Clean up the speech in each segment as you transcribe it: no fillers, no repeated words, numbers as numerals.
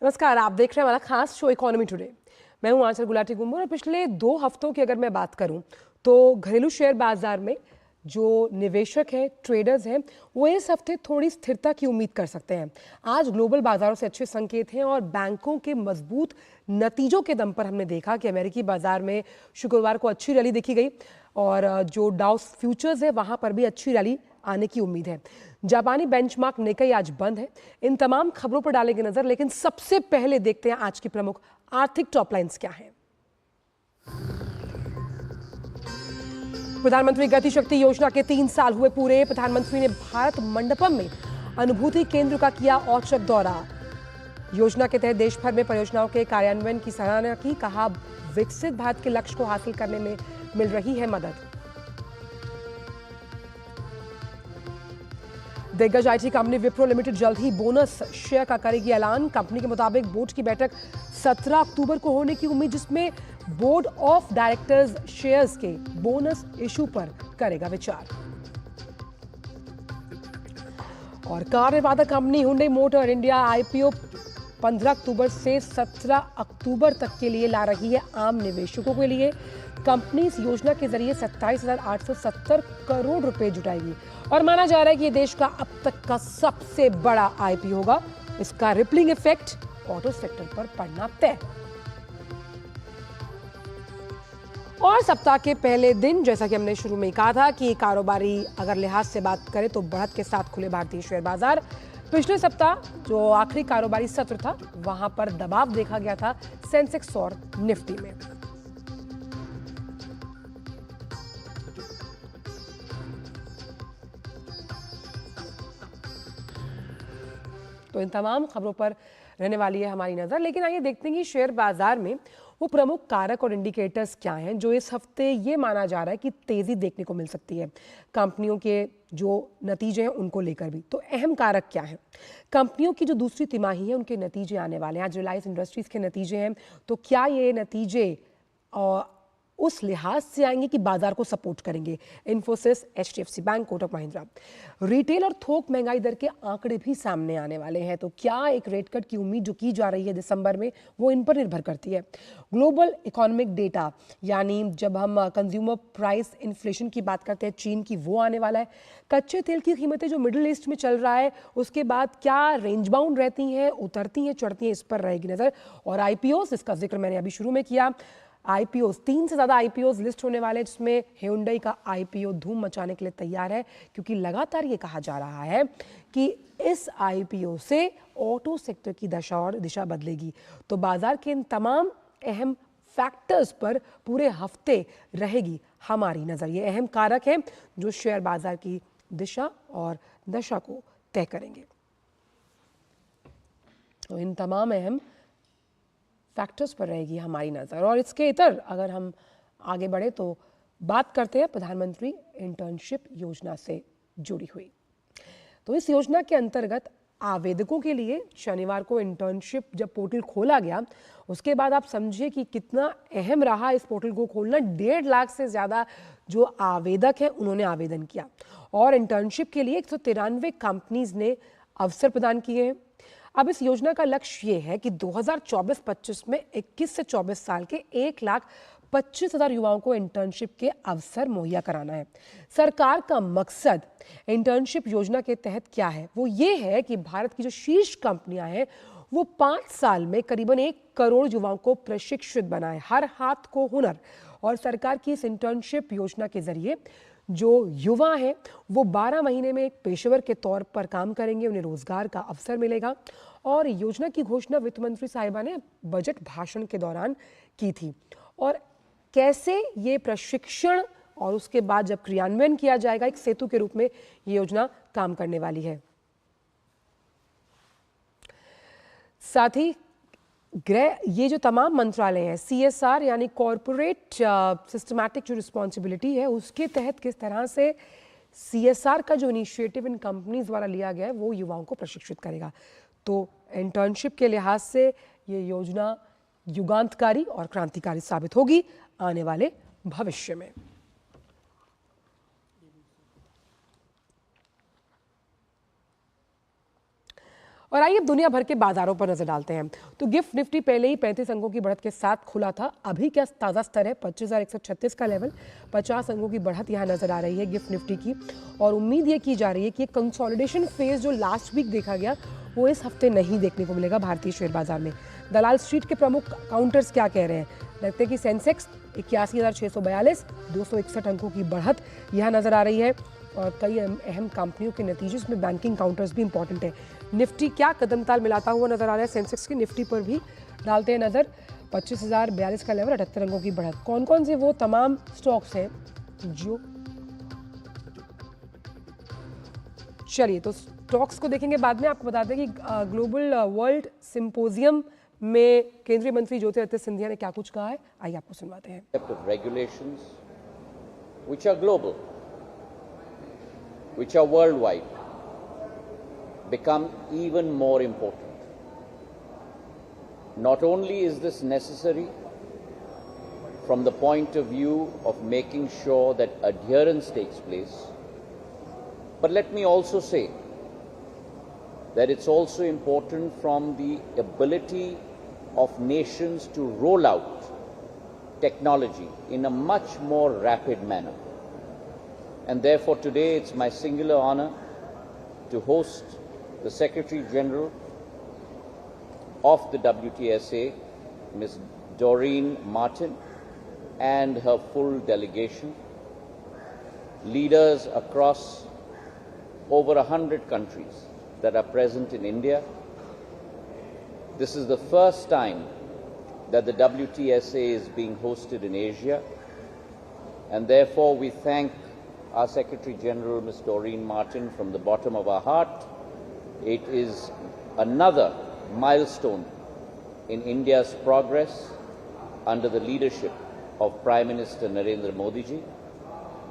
नमस्कार, आप देख रहे हैं हमारा खास शो इकोनॉमी टुडे। मैं हूं आंचल गुलाटी गुम्बुर और पिछले 2 हफ्तों की अगर मैं बात करूं तो घरेलू शेयर बाजार में जो निवेशक हैं, ट्रेडर्स हैं, वो इस हफ्ते थोड़ी स्थिरता की उम्मीद कर सकते हैं। आज ग्लोबल बाजारों से अच्छे संकेत हैं और बैंकों के मजबूत नतीजों के दम पर हमने देखा कि अमेरिकी बाजार में शुक्रवार को अच्छी रैली देखी गई और जो डाउस फ्यूचर्स है वहां पर भी अच्छी रैली आने की उम्मीद है। जापानी बेंचमार्क निकाई आज बंद है। इन तमाम खबरों पर डालेंगे नजर, लेकिन सबसे पहले देखते हैं आज की प्रमुख आर्थिक टॉपलाइंस क्या हैं। प्रधानमंत्री गति शक्ति योजना के 3 साल हुए पूरे। प्रधानमंत्री ने भारत मंडपम में अनुभूति केंद्र का किया औचक दौरा। योजना के तहत देश भर में परियोजनाओं के कार्यान्वयन की सराहना की। कहा, विकसित भारत के लक्ष्य को हासिल करने में मिल रही है मदद। दिग्गज आईटी कंपनी विप्रो लिमिटेड जल्द ही बोनस शेयर का करेगी ऐलान। कंपनी के मुताबिक बोर्ड की बैठक 17 अक्टूबर को होने की उम्मीद, जिसमें बोर्ड ऑफ डायरेक्टर्स शेयर्स के बोनस इशू पर करेगा विचार। और कार निर्माता company Hyundai motor India IPO 15 अक्टूबर से 17 अक्टूबर तक के लिए ला रही है आम निवेशकों के लिए। कंपनी इस योजना के जरिए 27,870 करोड़ रुपए जुटाएगी और माना जा रहा है कि ये देश का अब तक का सबसे बड़ा आईपीओ होगा। इसका रिपलिंग इफेक्ट ऑटो सेक्टर पर पड़ना तय। और सप्ताह के पहले दिन, जैसा कि हमने शुरू में कहा था कि कारोबारी अगर लिहाज से बात करें तो बढ़त के साथ खुले भारतीय शेयर बाजार। पिछले सप्ताह जो आखिरी कारोबारी सत्र था वहां पर दबाव देखा गया था सेंसेक्स और निफ्टी में। तो इन तमाम खबरों पर रहने वाली है हमारी नजर, लेकिन आइए देखते हैं कि शेयर बाजार में वो प्रमुख कारक और इंडिकेटर्स क्या हैं जो इस हफ्ते ये माना जा रहा है कि तेजी देखने को मिल सकती है। कंपनियों के जो नतीजे हैं उनको लेकर भी तो अहम कारक क्या हैं। कंपनियों की जो दूसरी तिमाही है उनके नतीजे आने वाले हैं। आज रिलायंस इंडस्ट्रीज के नतीजे हैं, तो क्या ये नतीजे उस लिहाज से आएंगे कि बाजार को सपोर्ट करेंगे। Infosys, HDFC bank, Kotak Mahindra. Retail और थोक महंगाई दर के आंकड़े भी सामने आने वाले हैं, तो क्या एक रेट कट की उम्मीद जो की जा रही है दिसंबर में वो इन पर निर्भर करती है। ग्लोबल इकोनॉमिक डेटा, यानी जब हम कंज्यूमर प्राइस इन्फ्लेशन की बात करते हैं चीन की, वो आने वाला है। कच्चे तेल की कीमतें जो मिडिल ईस्ट में चल रहा है उसके बाद क्या रेंज बाउंड रहती हैं, उतरती हैं, चढ़ती हैं, इस पर रहेगी नजर। और आईपीओस, इसका जिक्र मैंने अभी शुरू में किया। आईपीओस, 3 से ज्यादा आईपीओस लिस्ट होने वाले, जिसमें Hyundai का आईपीओ धूम मचाने के लिए तैयार है, क्योंकि लगातार ये कहा जा रहा है कि इस आईपीओ से ऑटो सेक्टर की दशा और दिशा बदलेगी। तो बाजार के इन तमाम अहम फैक्टर्स पर पूरे हफ्ते रहेगी हमारी नजर। ये अहम कारक हैं जो शेयर बाजार की दिशा और दशा को तय करेंगे। तो इन तमाम अहम फैक्टर्स पर रहेगी हमारी नज़र। और इसके इतर अगर हम आगे बढ़े तो बात करते हैं प्रधानमंत्री इंटर्नशिप योजना से जुड़ी हुई। तो इस योजना के अंतर्गत आवेदकों के लिए शनिवार को इंटर्नशिप जब पोर्टल खोला गया, उसके बाद आप समझिए कि कितना अहम रहा इस पोर्टल को खोलना। 1.5 लाख से ज़्यादा जो आवेदक हैं उन्होंने आवेदन किया और इंटर्नशिप के लिए 193 कंपनीज ने अवसर प्रदान किए हैं। अब इस योजना का लक्ष्य ये है कि 2024-25 में 21 से 24 साल के 1,25,000 युवाओं को इंटर्नशिप के अवसर मुहैया कराना है। सरकार का मकसद इंटर्नशिप योजना के तहत क्या है, वो ये है कि भारत की जो शीर्ष कंपनियां हैं वो 5 साल में करीबन 1 करोड़ युवाओं को प्रशिक्षित बनाए, हर हाथ को हुनर। और सरकार की इस इंटर्नशिप योजना के जरिए जो युवा हैं वो 12 महीने में एक पेशेवर के तौर पर काम करेंगे, उन्हें रोजगार का अवसर मिलेगा। और योजना की घोषणा वित्त मंत्री साहिबा ने बजट भाषण के दौरान की थी। और कैसे ये प्रशिक्षण और उसके बाद जब क्रियान्वयन किया जाएगा, एक सेतु के रूप में ये योजना काम करने वाली है। साथ ही ये जो तमाम मंत्रालय हैं, CSR यानी कॉरपोरेट सिस्टमैटिक जो रिस्पॉन्सिबिलिटी है, उसके तहत किस तरह से CSR का जो इनिशिएटिव इन कंपनीज द्वारा लिया गया है वो युवाओं को प्रशिक्षित करेगा। तो इंटर्नशिप के लिहाज से ये योजना युगांतकारी और क्रांतिकारी साबित होगी आने वाले भविष्य में। और आइए अब दुनिया भर के बाजारों पर नजर डालते हैं। तो गिफ्ट निफ्टी पहले ही 35 अंकों की बढ़त के साथ खुला था। अभी क्या ताज़ा स्तर है 25,136 का लेवल। 50 अंकों की बढ़त यहाँ नजर आ रही है गिफ्ट निफ्टी की, और उम्मीद ये की जा रही है कि कंसोलिडेशन फेज जो लास्ट वीक देखा गया वो इस हफ्ते नहीं देखने को मिलेगा भारतीय शेयर बाजार में। दलाल स्ट्रीट के प्रमुख काउंटर्स क्या कह रहे हैं? लगता है कि सेंसेक्स 81,642, 261 अंकों की बढ़त यहाँ नजर आ रही है, और कई अहम कंपनियों के नतीजे, इसमें बैंकिंग काउंटर्स भी इंपॉर्टेंट है। निफ्टी क्या कदमताल मिलाता हुआ नजर आ रहा है सेंसेक्स की, निफ्टी पर भी डालते हैं नजर। 25,042 का लेवल, 78 अंकों की बढ़त। कौन कौन से वो तमाम स्टॉक्स हैं जो, चलिए तो स्टॉक्स को देखेंगे बाद में। आपको बता दें कि ग्लोबल वर्ल्ड सिंपोजियम में केंद्रीय मंत्री ज्योतिरादित्य सिंधिया ने क्या कुछ कहा है, आइए आपको सुनवाते हैं। Regulations which are global, which are worldwide, become even more important. Not only is this necessary from the point of view of making sure that adherence takes place, but let me also say that it's also important from the ability of nations to roll out technology in a much more rapid manner. And therefore today it's my singular honor to host the Secretary General of the WTSA, Ms. Doreen Martin, and her full delegation, leaders across over 100 countries that are present in India. This is the first time that the WTSA is being hosted in Asia, and therefore we thank our Secretary General, Ms. Doreen Martin, from the bottom of our heart. It is another milestone in India's progress under the leadership of Prime Minister Narendra Modi ji,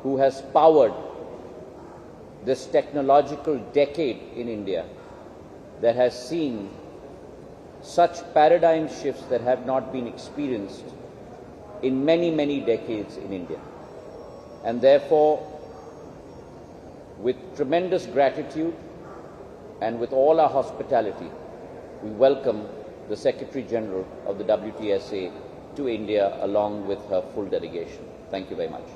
who has powered this technological decade in India that has seen such paradigm shifts that have not been experienced in many, many decades in India. And therefore, with tremendous gratitude and with all our hospitality, we welcome the Secretary General of the WTSA to India along with her full delegation. Thank you very much.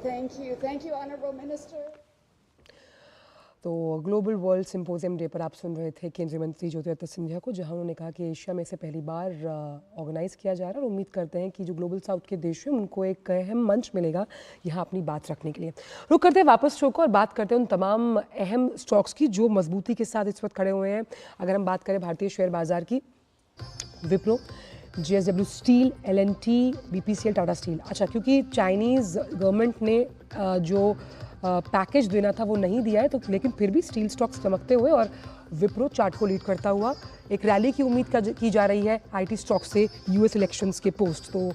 Thank you, Honorable Minister. तो global world symposium day पर आप सुन रहे थे केंद्रीय मंत्री ज्योतिरादित्य सिंधिया को, जहां उन्होंने कहा कि एशिया में से पहली बार ऑर्गेनाइज किया जा रहा है, और उम्मीद करते हैं कि जो ग्लोबल साउथ के देश हैं उनको एक अहम मंच मिलेगा यहाँ अपनी बात रखने के लिए। रुक करते हैं वापस शो को और बात करते हैं उन तमाम अहम स्टॉक्स की जो मजबूती के साथ इस वक्त खड़े हुए हैं। अगर हम बात करें भारतीय शेयर बाजार की, Wipro, JSW steel, L&T, BPCL, Tata steel. अच्छा, क्योंकि चाइनीज़ गवर्नमेंट ने जो पैकेज देना था वो नहीं दिया है, तो लेकिन फिर भी स्टील स्टॉक्स चमकते हुए और विप्रो चार्ट को लीड करता हुआ। एक रैली की उम्मीद की जा रही है IT स्टॉक्स से US इलेक्शंस के पोस्ट, तो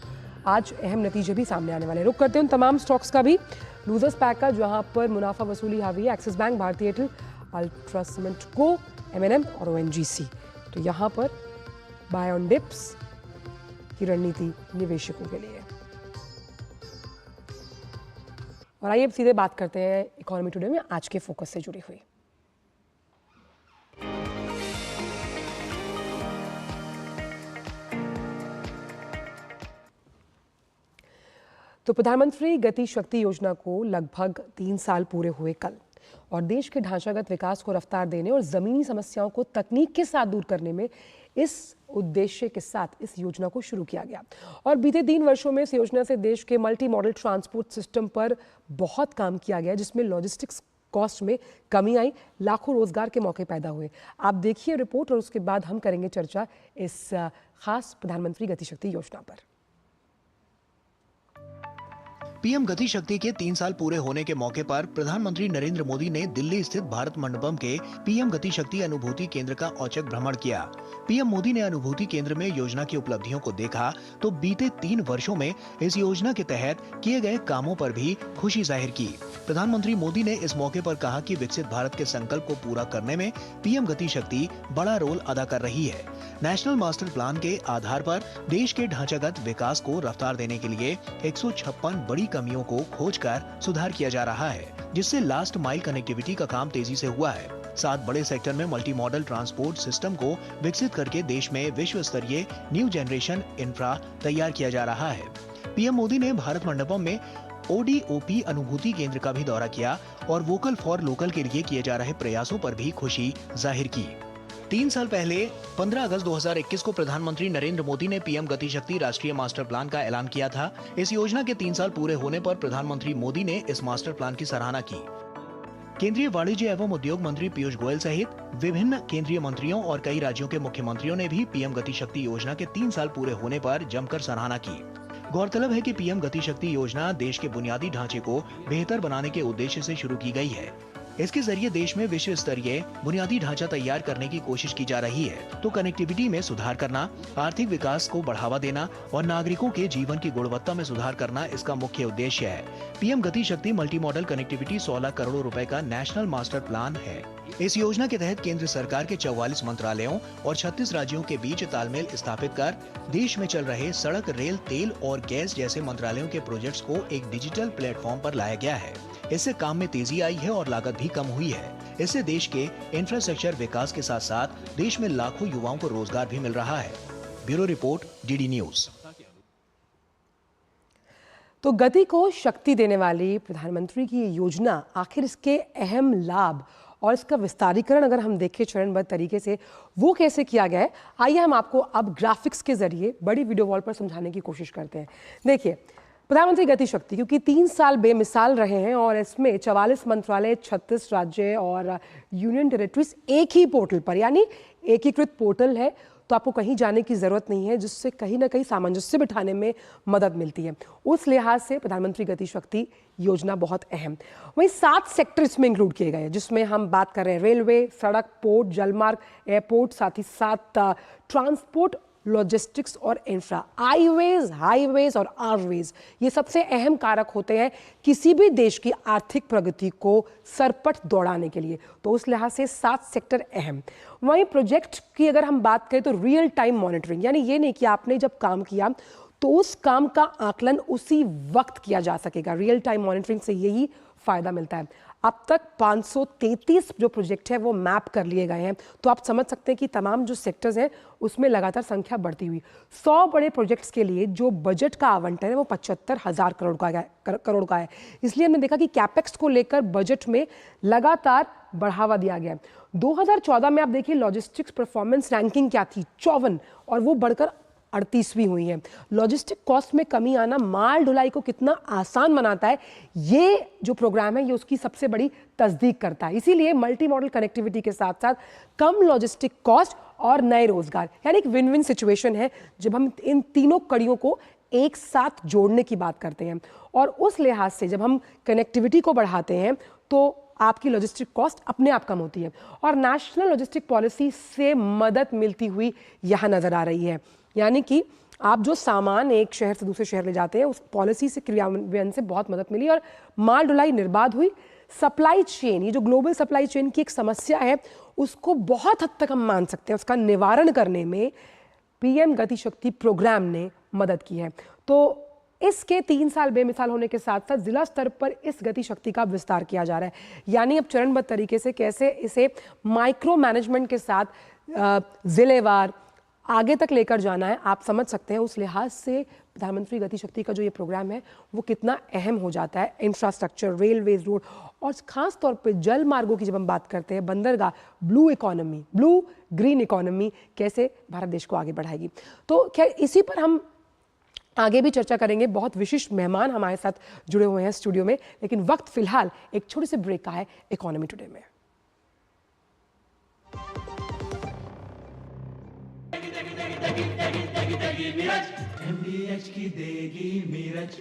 आज अहम नतीजे भी सामने आने वाले। रुक करते हैं उन तमाम स्टॉक्स का भी। लूजर्स पैक का जहां पर मुनाफा वसूली हावी है, एक्सिस बैंक, भारतीय एयरटेल, अल्ट्रासीमेंट को, M&M और ONGC। तो यहाँ पर बाय ऑन डिप्स की रणनीति निवेशकों के लिए। और आइए अब सीधे बात करते हैं इकोनॉमी टुडे में आज के फोकस से जुड़ी हुई। तो प्रधानमंत्री गति शक्ति योजना को लगभग 3 साल पूरे हुए कल, और देश के ढांचागत विकास को रफ्तार देने और जमीनी समस्याओं को तकनीक के साथ दूर करने में इस उद्देश्य के साथ इस योजना को शुरू किया गया। और बीते 3 वर्षों में इस योजना से देश के मल्टी मॉडल ट्रांसपोर्ट सिस्टम पर बहुत काम किया गया, जिसमें लॉजिस्टिक्स कॉस्ट में कमी आई, लाखों रोजगार के मौके पैदा हुए। आप देखिए रिपोर्ट और उसके बाद हम करेंगे चर्चा इस खास प्रधानमंत्री गति शक्ति योजना पर। पीएम गति शक्ति के 3 साल पूरे होने के मौके पर प्रधानमंत्री नरेंद्र मोदी ने दिल्ली स्थित भारत मंडपम के पीएम गति शक्ति अनुभूति केंद्र का औचक भ्रमण किया। पीएम मोदी ने अनुभूति केंद्र में योजना की उपलब्धियों को देखा तो बीते 3 वर्षों में इस योजना के तहत किए गए कामों पर भी खुशी जाहिर की। प्रधानमंत्री मोदी ने इस मौके पर कहा कि विकसित भारत के संकल्प को पूरा करने में पीएम गति शक्ति बड़ा रोल अदा कर रही है। नेशनल मास्टर प्लान के आधार पर देश के ढांचागत विकास को रफ्तार देने के लिए 156 बड़ी कमियों को खोजकर सुधार किया जा रहा है, जिससे लास्ट माइल कनेक्टिविटी का काम तेजी से हुआ है। 7 बड़े सेक्टर में मल्टी मॉडल ट्रांसपोर्ट सिस्टम को विकसित करके देश में विश्व स्तरीय न्यू जनरेशन इंफ्रा तैयार किया जा रहा है। पीएम मोदी ने भारत मंडपम में ODOP अनुभूति केंद्र का भी दौरा किया और वोकल फॉर लोकल के लिए किए जा रहे प्रयासों पर भी खुशी जाहिर की। 3 साल पहले 15 अगस्त 2021 को प्रधानमंत्री नरेंद्र मोदी ने पीएम गति शक्ति राष्ट्रीय मास्टर प्लान का ऐलान किया था। इस योजना के 3 साल पूरे होने पर प्रधानमंत्री मोदी ने इस मास्टर प्लान की सराहना की। केंद्रीय वाणिज्य एवं उद्योग मंत्री पीयूष गोयल सहित विभिन्न केंद्रीय मंत्रियों और कई राज्यों के मुख्यमंत्रियों ने भी पीएम गति शक्ति योजना के 3 साल पूरे होने पर जमकर सराहना की। गौरतलब है कि पीएम गति शक्ति योजना देश के बुनियादी ढांचे को बेहतर बनाने के उद्देश्य से शुरू की गई है। इसके जरिए देश में विश्व स्तरीय बुनियादी ढांचा तैयार करने की कोशिश की जा रही है। तो कनेक्टिविटी में सुधार करना, आर्थिक विकास को बढ़ावा देना और नागरिकों के जीवन की गुणवत्ता में सुधार करना इसका मुख्य उद्देश्य है। पीएम गति शक्ति मल्टी मॉडल कनेक्टिविटी 16 करोड़ रुपए का नेशनल मास्टर प्लान है। इस योजना के तहत केंद्र सरकार के 44 मंत्रालयों और 36 राज्यों के बीच तालमेल स्थापित कर देश में चल रहे सड़क, रेल, तेल और गैस जैसे मंत्रालयों के प्रोजेक्ट्स को एक डिजिटल प्लेटफॉर्म पर लाया गया है। इससे काम में तेजी आई है और लागत भी कम हुई है। इससे देश के इंफ्रास्ट्रक्चर विकास के साथ साथ देश में लाखों युवाओं को रोजगार भी मिल रहा है। Bureau report, DD news. तो गति को शक्ति देने वाली प्रधानमंत्री की ये योजना, आखिर इसके अहम लाभ और इसका विस्तारीकरण अगर हम देखें चरणबद्ध तरीके से, वो कैसे किया गया है, आइए हम आपको अब ग्राफिक्स के जरिए बड़ी वीडियो वॉल पर समझाने की कोशिश करते हैं। देखिए, प्रधानमंत्री गति शक्ति क्योंकि 3 साल बेमिसाल रहे हैं और इसमें 44 मंत्रालय, 36 राज्य और यूनियन टेरिटरीज एक ही पोर्टल पर, यानी एकीकृत पोर्टल है, तो आपको कहीं जाने की जरूरत नहीं है, जिससे कहीं ना कहीं सामंजस्य बिठाने में मदद मिलती है। उस लिहाज से प्रधानमंत्री गति शक्ति योजना बहुत अहम। वहीं 7 सेक्टर इसमें इंक्लूड किए गए हैं, जिसमें हम बात कर रहे हैं रेलवे, सड़क, पोर्ट, जलमार्ग, एयरपोर्ट, साथ ही साथ ट्रांसपोर्ट, लॉजिस्टिक्स और इंफ्रा, हाईवेज, हाईवेज और आरवेज। ये सबसे अहम कारक होते हैं किसी भी देश की आर्थिक प्रगति को सरपट दौड़ाने के लिए। तो उस लिहाज से 7 सेक्टर अहम। वहीं प्रोजेक्ट की अगर हम बात करें तो रियल टाइम मॉनिटरिंग, यानी ये नहीं कि आपने जब काम किया तो उस काम का आकलन उसी वक्त किया जा सकेगा। रियल टाइम मॉनिटरिंग से यही फायदा मिलता है। अब तक 533 जो प्रोजेक्ट है वो मैप कर लिए गए हैं, तो आप समझ सकते हैं कि तमाम जो सेक्टर्स हैं उसमें लगातार संख्या बढ़ती हुई। 100 बड़े प्रोजेक्ट्स के लिए जो बजट का आवंटन है वो 75,000 करोड़ का है। इसलिए हमने देखा कि कैपेक्स को लेकर बजट में लगातार बढ़ावा दिया गया है। 2014 में आप देखिए लॉजिस्टिक्स परफॉर्मेंस रैंकिंग क्या थी, 54, और वो बढ़कर 38वीं हुई है। लॉजिस्टिक कॉस्ट में कमी आना माल ढुलाई को कितना आसान बनाता है, ये जो प्रोग्राम है ये उसकी सबसे बड़ी तस्दीक करता है। इसीलिए मल्टी मॉडल कनेक्टिविटी के साथ साथ कम लॉजिस्टिक कॉस्ट और नए रोजगार, यानी एक विन विन सिचुएशन है जब हम इन तीनों कड़ियों को एक साथ जोड़ने की बात करते हैं। और उस लिहाज से जब हम कनेक्टिविटी को बढ़ाते हैं तो आपकी लॉजिस्टिक कॉस्ट अपने आप कम होती है और नेशनल लॉजिस्टिक पॉलिसी से मदद मिलती हुई यहाँ नजर आ रही है। यानी कि आप जो सामान एक शहर से दूसरे शहर ले जाते हैं, उस पॉलिसी से क्रियान्वयन से बहुत मदद मिली और माल ढुलाई निर्बाध हुई। सप्लाई चेन, ये जो ग्लोबल सप्लाई चेन की एक समस्या है, उसको बहुत हद तक हम मान सकते हैं उसका निवारण करने में पीएम गति शक्ति प्रोग्राम ने मदद की है। तो इसके 3 साल बेमिसाल होने के साथ साथ जिला स्तर पर इस गति शक्ति का विस्तार किया जा रहा है। यानी अब चरणबद्ध तरीके से कैसे इसे माइक्रो मैनेजमेंट के साथ जिलेवार आगे तक लेकर जाना है, आप समझ सकते हैं। उस लिहाज से प्रधानमंत्री गति शक्ति का जो ये प्रोग्राम है वो कितना अहम हो जाता है। इंफ्रास्ट्रक्चर, रेलवेज, रोड और खास तौर पे जल मार्गों की जब हम बात करते हैं, बंदरगाह, blue economy, blue green economy कैसे भारत देश को आगे बढ़ाएगी। तो खैर इसी पर हम आगे भी चर्चा करेंगे। बहुत विशिष्ट मेहमान हमारे साथ जुड़े हुए हैं स्टूडियो में, लेकिन वक्त फिलहाल एक छोटे से ब्रेक का है इकोनॉमी टुडे में। MDH की देगी मिर्च,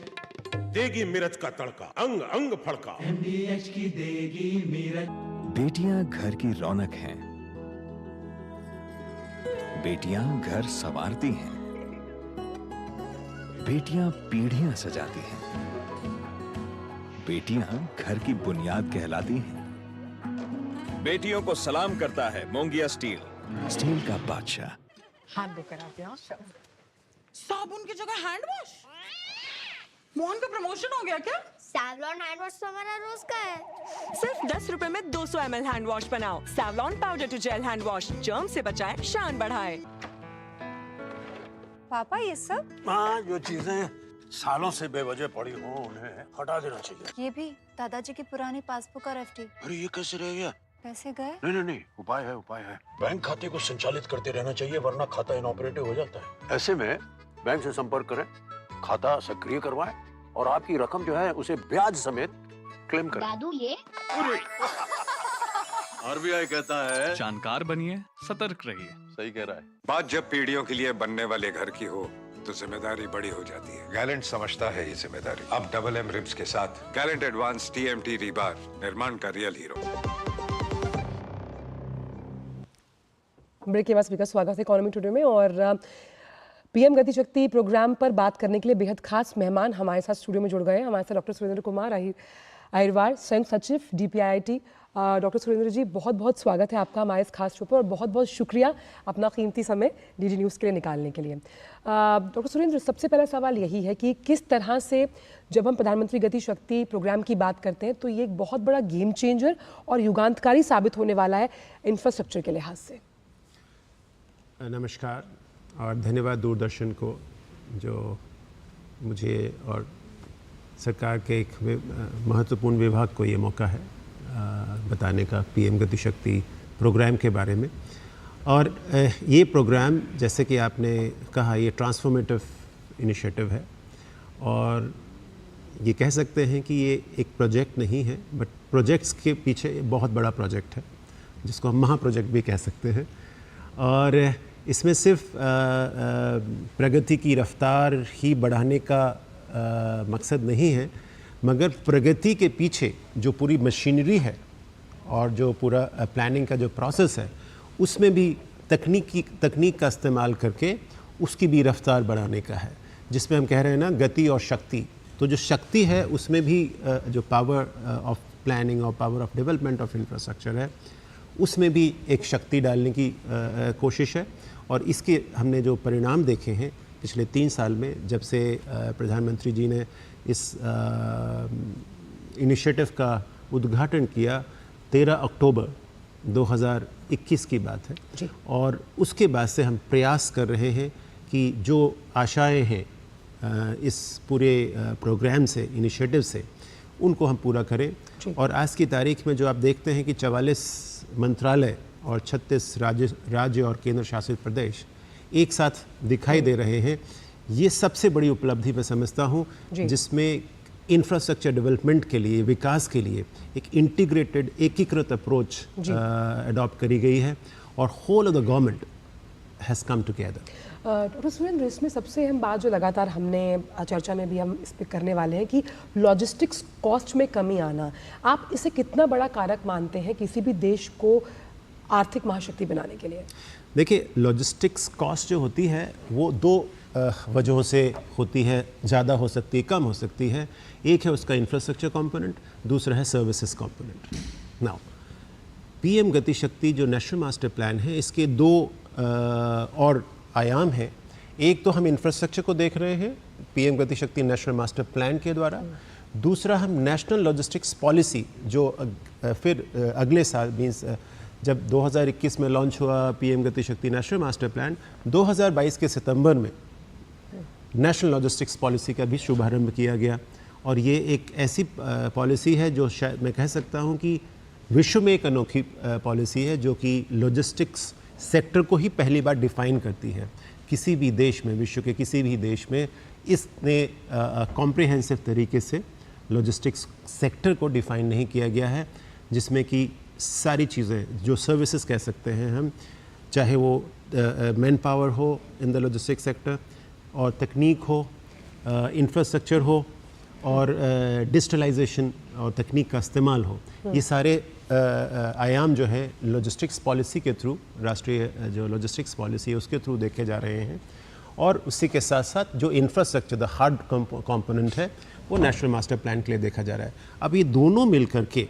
देगी मिर्च का तड़का, अंग अंग फड़का। MDH की देगी मिर्च। बेटियां घर की रौनक हैं, बेटियां घर संवारती हैं, बेटियां पीढ़ियां सजाती हैं, बेटियां घर की बुनियाद कहलाती हैं। बेटियों को सलाम करता है मोंगिया स्टील, स्टील का बादशाह। हाथ धोकर आते हैं। साबुन की जगह हैंड वॉश। मोहन का प्रमोशन हो गया क्या? सैवलॉन हैंड वॉश तो हमारा रोज का है। सिर्फ 10 रुपए में 200 ml हैंड वॉश बनाओ। Savlon powder to gel hand wash, germ से बचाए, शान बढ़ाए। पापा ये सब? हाँ, जो चीजें सालों से बेवजह पड़ी हो उन्हें हटा देना चाहिए। ये भी दादाजी की पुरानी पासबुक और एफडी। अरे ये कैसे रह गया? पैसे गए? नहीं, उपाय है। बैंक खाते को संचालित करते रहना चाहिए, वरना खाता इनऑपरेटिव हो जाता है। ऐसे में बैंक से संपर्क करें, खाता सक्रिय करवाएं और आपकी रकम जो है उसे ब्याज समेत क्लेम करें। दादू ये? आरबीआई कहता है जानकार बनिए, सतर्क रहिए। सही कह रहा है। बात जब पीढ़ियों के लिए बनने वाले घर की हो तो जिम्मेदारी बड़ी हो जाती है। गैलेंट समझता है ये जिम्मेदारी। अब डबल एम रिब्स के साथ गैलेंट एडवांस TMT रीबार, निर्माण का रियल हीरो। ब्रेक के बाद सभी का स्वागत है इकोनॉमी टुडे में। और पीएम गति शक्ति प्रोग्राम पर बात करने के लिए बेहद खास मेहमान हमारे साथ स्टूडियो में जुड़ गए हैं। हमारे साथ डॉक्टर सुरेंद्र कुमार अहिरवार, संयुक्त सचिव DPIIT। डॉक्टर सुरेंद्र जी, बहुत बहुत स्वागत है आपका हमारे इस खास शो पर और बहुत बहुत शुक्रिया अपना कीमती समय DD न्यूज़ के लिए निकालने के लिए। डॉक्टर सुरेंद्र, सबसे पहला सवाल यही है कि किस तरह से जब हम प्रधानमंत्री गति शक्ति प्रोग्राम की बात करते हैं तो ये एक बहुत बड़ा गेम चेंजर और युगांतकारी साबित होने वाला है इंफ्रास्ट्रक्चर के लिहाज से। नमस्कार और धन्यवाद दूरदर्शन को जो मुझे और सरकार के एक महत्वपूर्ण विभाग को ये मौका है बताने का पीएम गति शक्ति प्रोग्राम के बारे में। और ये प्रोग्राम, जैसे कि आपने कहा, ये ट्रांसफॉर्मेटिव इनिशिएटिव है और ये कह सकते हैं कि ये एक प्रोजेक्ट नहीं है, बट प्रोजेक्ट्स के पीछे बहुत बड़ा प्रोजेक्ट है जिसको हम महा प्रोजेक्ट भी कह सकते हैं। और इसमें सिर्फ प्रगति की रफ्तार ही बढ़ाने का मकसद नहीं है, मगर प्रगति के पीछे जो पूरी मशीनरी है और जो पूरा प्लानिंग का जो प्रोसेस है उसमें भी तकनीक का इस्तेमाल करके उसकी भी रफ्तार बढ़ाने का है, जिसमें हम कह रहे हैं ना गति और शक्ति। तो जो शक्ति है उसमें भी जो पावर ऑफ प्लानिंग और power of development of infrastructure है उसमें भी एक शक्ति डालने की कोशिश है। और इसके हमने जो परिणाम देखे हैं पिछले 3 साल में, जब से प्रधानमंत्री जी ने इस इनिशिएटिव का उद्घाटन किया, 13 अक्टूबर 2021 की बात है जी। और उसके बाद से हम प्रयास कर रहे हैं कि जो आशाएं हैं इस पूरे प्रोग्राम से, इनिशिएटिव से, उनको हम पूरा करें। और आज की तारीख में जो आप देखते हैं कि 44 मंत्रालय और 36 राज्य और केंद्र शासित प्रदेश एक साथ दिखाई दे रहे हैं, ये सबसे बड़ी उपलब्धि मैं समझता हूँ, जिसमें इंफ्रास्ट्रक्चर डेवलपमेंट के लिए, विकास के लिए एक इंटीग्रेटेड, एकीकृत अप्रोच अडॉप्ट करी गई है और whole of the government has come together. Doctor Surendra, इसमें सबसे अहम बात जो लगातार हमने चर्चा में भी हम इस पर करने वाले हैं कि लॉजिस्टिक्स कॉस्ट में कमी आना, आप इसे कितना बड़ा कारक मानते हैं किसी भी देश को आर्थिक महाशक्ति बनाने के लिए? देखिए, लॉजिस्टिक्स कॉस्ट जो होती है वो 2 वजहों से होती है, ज़्यादा हो सकती है, कम हो सकती है। एक है उसका इंफ्रास्ट्रक्चर कंपोनेंट, दूसरा है सर्विसेज कंपोनेंट। नाउ पीएम गति शक्ति जो नेशनल मास्टर प्लान है, इसके 2 और आयाम हैं। एक तो हम इंफ्रास्ट्रक्चर को देख रहे हैं पीएम गति शक्ति नेशनल मास्टर प्लान के द्वारा, दूसरा हम नेशनल लॉजिस्टिक्स पॉलिसी जो फिर अगले साल मीन्स जब 2021 में लॉन्च हुआ पीएम गति शक्ति नेशनल मास्टर प्लान, 2022 के सितंबर में नेशनल लॉजिस्टिक्स पॉलिसी का भी शुभारंभ किया गया। और ये एक ऐसी पॉलिसी है जो शायद मैं कह सकता हूँ कि विश्व में एक अनोखी पॉलिसी है, जो कि लॉजिस्टिक्स सेक्टर को ही पहली बार डिफ़ाइन करती है। किसी भी देश में, विश्व के किसी भी देश में इसने कॉम्प्रिहेंसिव तरीके से लॉजिस्टिक्स सेक्टर को डिफ़ाइन नहीं किया गया है, जिसमें कि सारी चीज़ें जो सर्विसेज कह सकते हैं हम, चाहे वो मैन पावर हो इन द लॉजिस्टिक्स सेक्टर, और तकनीक हो, इंफ्रास्ट्रक्चर हो, और डिजिटलाइजेशन और तकनीक का इस्तेमाल हो, ये सारे आयाम जो है लॉजिस्टिक्स पॉलिसी के थ्रू, राष्ट्रीय जो लॉजिस्टिक्स पॉलिसी है उसके थ्रू देखे जा रहे हैं। और उसी के साथ साथ जो इंफ्रास्ट्रक्चर, द हार्ड कंपोनेंट है, वो नेशनल मास्टर प्लान के लिए देखा जा रहा है। अब ये दोनों मिल करके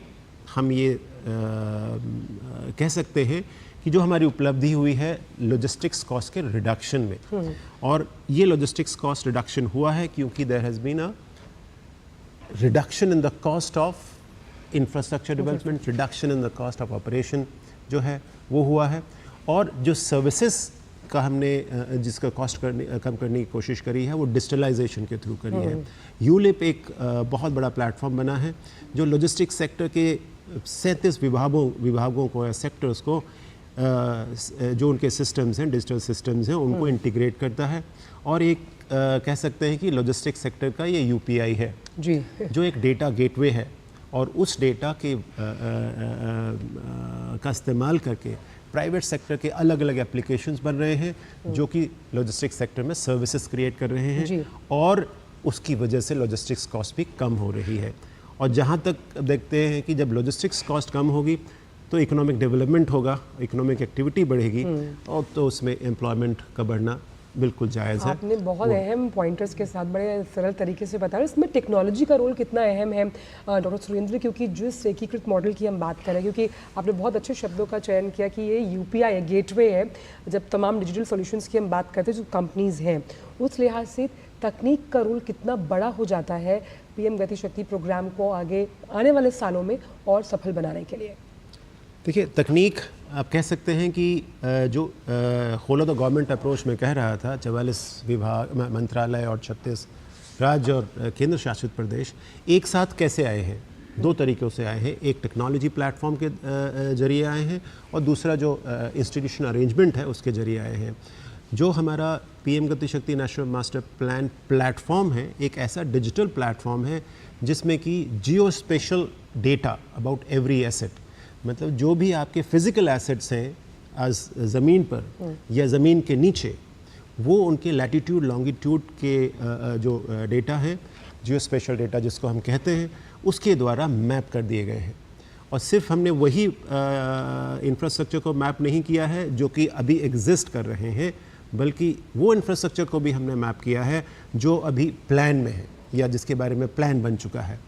हम ये कह सकते हैं कि जो हमारी उपलब्धि हुई है लॉजिस्टिक्स कॉस्ट के रिडक्शन में, और ये लॉजिस्टिक्स कॉस्ट रिडक्शन हुआ है क्योंकि there has been a reduction in the cost of infrastructure development, reduction in the cost of operation जो है वो हुआ है। और जो सर्विसेज का हमने जिसका कॉस्ट कम करने की कोशिश करी है वो डिजिटलाइजेशन के थ्रू करी है। यूलिप एक बहुत बड़ा प्लेटफॉर्म बना है जो लॉजिस्टिक्स सेक्टर के 37 विभागों को या सेक्टर्स को जो उनके सिस्टम्स हैं, डिजिटल सिस्टम्स हैं, उनको इंटीग्रेट करता है। और एक कह सकते हैं कि लॉजिस्टिक्स सेक्टर का ये यूपीआई है जी, जो एक डेटा गेटवे है, और उस डेटा के का इस्तेमाल करके प्राइवेट सेक्टर के अलग अलग एप्लीकेशंस बन रहे हैं जो कि लॉजिस्टिक्स सेक्टर में सर्विसेज क्रिएट कर रहे हैं, और उसकी वजह से लॉजिस्टिक्स कॉस्ट भी कम हो रही है। और जहाँ तक देखते हैं कि जब लॉजिस्टिक्स कॉस्ट कम होगी तो इकोनॉमिक डेवलपमेंट होगा, इकोनॉमिक एक्टिविटी बढ़ेगी, और तो उसमें एम्प्लॉयमेंट का बढ़ना बिल्कुल जायज़ है। आपने बहुत अहम पॉइंटर्स के साथ बड़े सरल तरीके से बताया। इसमें टेक्नोलॉजी का रोल कितना अहम है डॉक्टर सुरेंद्र, क्योंकि जिस एकीकृत मॉडल की हम बात करें, क्योंकि आपने बहुत अच्छे शब्दों का चयन किया कि ये यूपीआई है, गेटवे है। जब तमाम डिजिटल सॉल्यूशंस की हम बात करते हैं जो कंपनीज़ हैं, उस लिहाज से तकनीक का रोल कितना बड़ा हो जाता है पीएम गति शक्ति प्रोग्राम को आगे आने वाले सालों में और सफल बनाने के लिए। देखिए, तकनीक आप कह सकते हैं कि जो whole of the government approach में कह रहा था, 44 विभाग, मंत्रालय और 36 राज्य और केंद्र शासित प्रदेश एक साथ कैसे आए हैं, दो तरीक़ों से आए हैं। एक टेक्नोलॉजी प्लेटफॉर्म के जरिए आए हैं, और दूसरा जो इंस्टीट्यूशन अरेंजमेंट है उसके जरिए आए हैं। जो हमारा पीएम गति शक्ति नेशनल मास्टर प्लान प्लेटफॉर्म है, एक ऐसा डिजिटल प्लेटफॉर्म है जिसमें कि geo spatial data about every asset, मतलब जो भी आपके फिजिकल एसेट्स हैं आज ज़मीन पर या ज़मीन के नीचे, वो उनके लैटिट्यूड लॉन्गिट्यूड के जो डेटा है, जियो स्पेशल डेटा जिसको हम कहते हैं, उसके द्वारा मैप कर दिए गए हैं। और सिर्फ हमने वही इंफ्रास्ट्रक्चर को मैप नहीं किया है जो कि अभी एग्जिस्ट कर रहे हैं, बल्कि वो इंफ्रास्ट्रक्चर को भी हमने मैप किया है जो अभी प्लान में है या जिसके बारे में प्लान बन चुका है,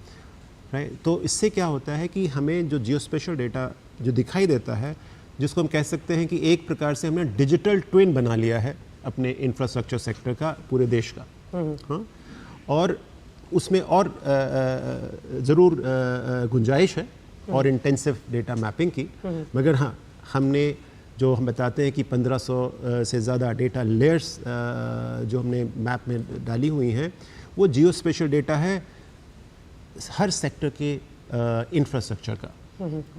राइट। तो इससे क्या होता है कि हमें जो जियो स्पेशल डेटा जो दिखाई देता है, जिसको हम कह सकते हैं कि एक प्रकार से हमने डिजिटल ट्विन बना लिया है अपने इंफ्रास्ट्रक्चर सेक्टर का, पूरे देश का। हाँ, और उसमें और ज़रूर गुंजाइश है और इंटेंसिव डेटा मैपिंग की, मगर हाँ, हमने जो हम बताते हैं कि 1500 से ज़्यादा डेटा लेयर्स जो हमने मैप में डाली हुई हैं, वो जियो स्पेशल डेटा है हर सेक्टर के इंफ्रास्ट्रक्चर का,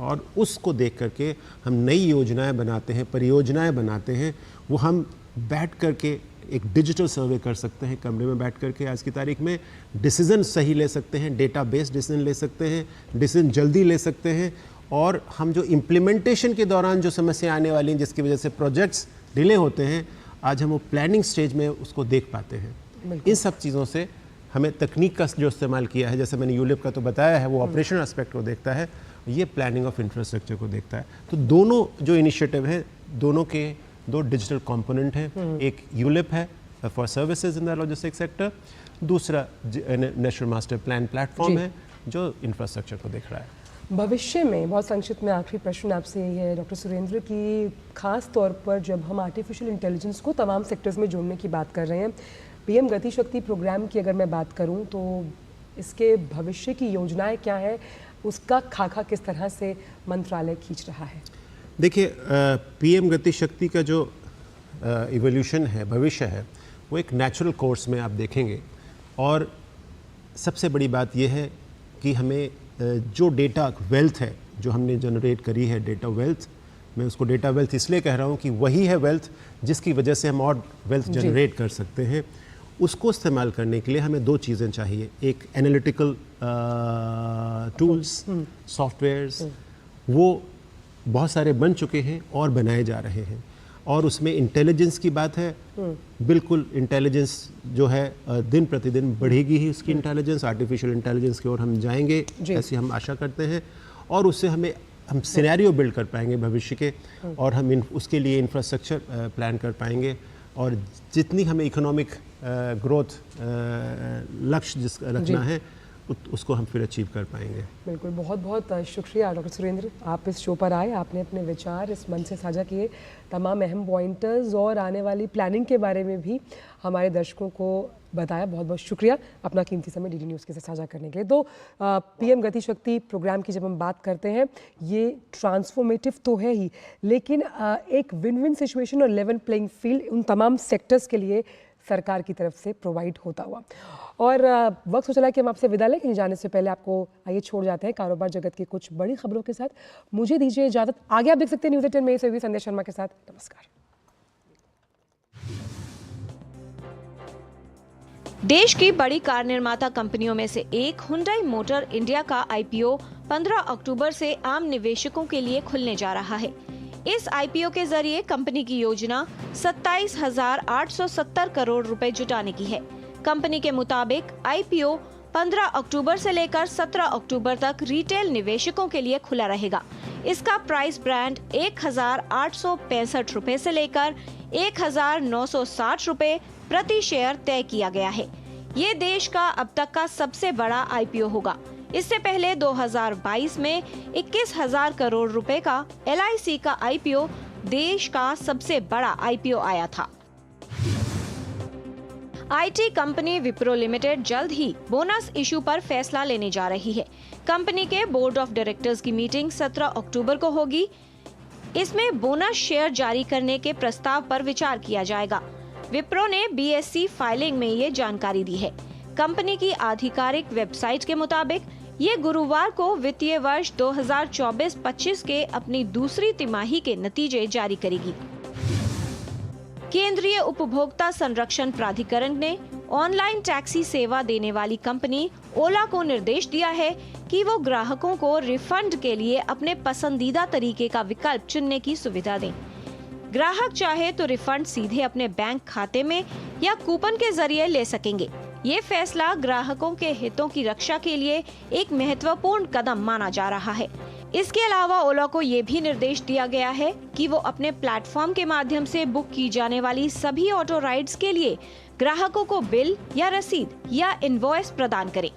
और उसको देख करके हम नई योजनाएं बनाते हैं, परियोजनाएं बनाते हैं। वो हम बैठ करके एक डिजिटल सर्वे कर सकते हैं, कमरे में बैठ करके आज की तारीख में डिसीजन सही ले सकते हैं, डेटा बेस्ड डिसीजन ले सकते हैं, डिसीजन जल्दी ले सकते हैं। और हम जो इम्प्लीमेंटेशन के दौरान जो समस्या आने वाली हैं, जिसकी वजह से प्रोजेक्ट्स डिले होते हैं, आज हम वो प्लानिंग स्टेज में उसको देख पाते हैं। इन सब चीज़ों से हमें तकनीक का जो इस्तेमाल किया है, जैसे मैंने यूलिप का तो बताया है, वो ऑपरेशनल एस्पेक्ट को देखता है, ये प्लानिंग ऑफ इंफ्रास्ट्रक्चर को देखता है। तो दोनों जो इनिशिएटिव हैं, दोनों के दो डिजिटल कंपोनेंट हैं। एक यूलिप है for services in the logistics sector, दूसरा नेशनल मास्टर प्लान प्लेटफॉर्म है जो इंफ्रास्ट्रक्चर को देख रहा है। भविष्य में, बहुत संक्षिप्त में आखिरी प्रश्न आपसे यही है डॉक्टर सुरेंद्र, की खास तौर पर जब हम आर्टिफिशियल इंटेलिजेंस को तमाम सेक्टर्स में जोड़ने की बात कर रहे हैं, पीएम गति शक्ति प्रोग्राम की अगर मैं बात करूं तो इसके भविष्य की योजनाएं क्या है, उसका खाका किस तरह से मंत्रालय खींच रहा है? देखिए, पीएम गति शक्ति का जो इवोल्यूशन है, भविष्य है, वो एक नेचुरल कोर्स में आप देखेंगे। और सबसे बड़ी बात यह है कि हमें जो डेटा वेल्थ है जो हमने जनरेट करी है, डेटा वेल्थ, मैं उसको डेटा वेल्थ इसलिए कह रहा हूँ कि वही है वेल्थ जिसकी वजह से हम और वेल्थ जनरेट कर सकते हैं। उसको इस्तेमाल करने के लिए हमें दो चीज़ें चाहिए, एक एनालिटिकल टूल्स, सॉफ्टवेयर्स, वो बहुत सारे बन चुके हैं और बनाए जा रहे हैं। और उसमें इंटेलिजेंस की बात है, बिल्कुल इंटेलिजेंस जो है दिन प्रतिदिन बढ़ेगी ही, उसकी इंटेलिजेंस, आर्टिफिशियल इंटेलिजेंस की ओर हम जाएंगे ऐसी हम आशा करते हैं। और उससे हम सिनेरियो बिल्ड कर पाएंगे भविष्य के, और हम उसके लिए इंफ्रास्ट्रक्चर प्लान कर पाएंगे। और जितनी हमें इकोनॉमिक ग्रोथ लक्ष्य जिसका रखना है, उसको हम फिर अचीव कर पाएंगे। बिल्कुल, बहुत बहुत शुक्रिया डॉक्टर सुरेंद्र, आप इस शो पर आए, आपने अपने विचार इस मंच से साझा किए, तमाम अहम पॉइंटर्स और आने वाली प्लानिंग के बारे में भी हमारे दर्शकों को बताया। बहुत बहुत शुक्रिया अपना कीमती समय डीडी न्यूज़ के साथ साझा करने के लिए। तो पीएम गति शक्ति प्रोग्राम की जब हम बात करते हैं, ये ट्रांसफॉर्मेटिव तो है ही, लेकिन एक विन विन सिचुएशन और लेवल प्लेइंग फील्ड उन तमाम सेक्टर्स के लिए सरकार की तरफ से प्रोवाइड होता हुआ। और वक्त हो चला कि हम आपसे विदा लें। कहीं जाने से पहले आपको आइए छोड़ जाते हैं कारोबार जगत की कुछ बड़ी खबरों के साथ। मुझे दीजिए इजाजत। आगे आप देख सकते हैं न्यूज़ 18 में से संदेश शर्मा के साथ। नमस्कार। देश की बड़ी कार निर्माता कंपनियों में से एक हुंडई मोटर इंडिया का आईपीओ 15 अक्टूबर से आम निवेशकों के लिए खुलने जा रहा है। इस आईपीओ के जरिए कंपनी की योजना 27,870 करोड़ रुपए जुटाने की है। कंपनी के मुताबिक आईपीओ 15 अक्टूबर से लेकर 17 अक्टूबर तक रिटेल निवेशकों के लिए खुला रहेगा। इसका प्राइस ब्रांड 1,865 रुपए से लेकर 1,960 रुपए प्रति शेयर तय किया गया है। ये देश का अब तक का सबसे बड़ा आईपीओ होगा। इससे पहले 2022 में 21,000 करोड़ रुपए का LIC का आईपीओ देश का सबसे बड़ा आईपीओ आया था। आईटी कंपनी विप्रो लिमिटेड जल्द ही बोनस इशू पर फैसला लेने जा रही है। कंपनी के बोर्ड ऑफ डायरेक्टर्स की मीटिंग 17 अक्टूबर को होगी। इसमें बोनस शेयर जारी करने के प्रस्ताव पर विचार किया जाएगा। विप्रो ने BSE फाइलिंग में ये जानकारी दी है। कंपनी की आधिकारिक वेबसाइट के मुताबिक ये गुरुवार को वित्तीय वर्ष 2024-25 के अपनी दूसरी तिमाही के नतीजे जारी करेगी। केंद्रीय उपभोक्ता संरक्षण प्राधिकरण ने ऑनलाइन टैक्सी सेवा देने वाली कंपनी ओला को निर्देश दिया है कि वो ग्राहकों को रिफंड के लिए अपने पसंदीदा तरीके का विकल्प चुनने की सुविधा दें। ग्राहक चाहे तो रिफंड सीधे अपने बैंक खाते में या कूपन के जरिए ले सकेंगे। ये फैसला ग्राहकों के हितों की रक्षा के लिए एक महत्वपूर्ण कदम माना जा रहा है। इसके अलावा ओला को ये भी निर्देश दिया गया है कि वो अपने प्लेटफॉर्म के माध्यम से बुक की जाने वाली सभी ऑटो राइड्स के लिए ग्राहकों को बिल या रसीद या इनवॉइस प्रदान करे।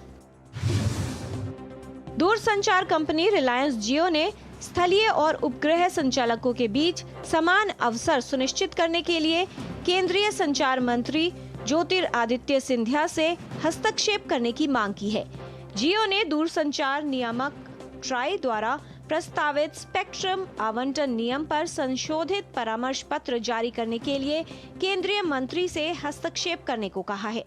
दूरसंचार कंपनी रिलायंस जियो ने स्थलीय और उपग्रह संचालकों के बीच समान अवसर सुनिश्चित करने के लिए केंद्रीय संचार मंत्री ज्योतिरादित्य सिंधिया से हस्तक्षेप करने की मांग की है। जियो ने दूरसंचार नियामक ट्राई द्वारा प्रस्तावित स्पेक्ट्रम आवंटन नियम पर संशोधित परामर्श पत्र जारी करने के लिए केंद्रीय मंत्री से हस्तक्षेप करने को कहा है।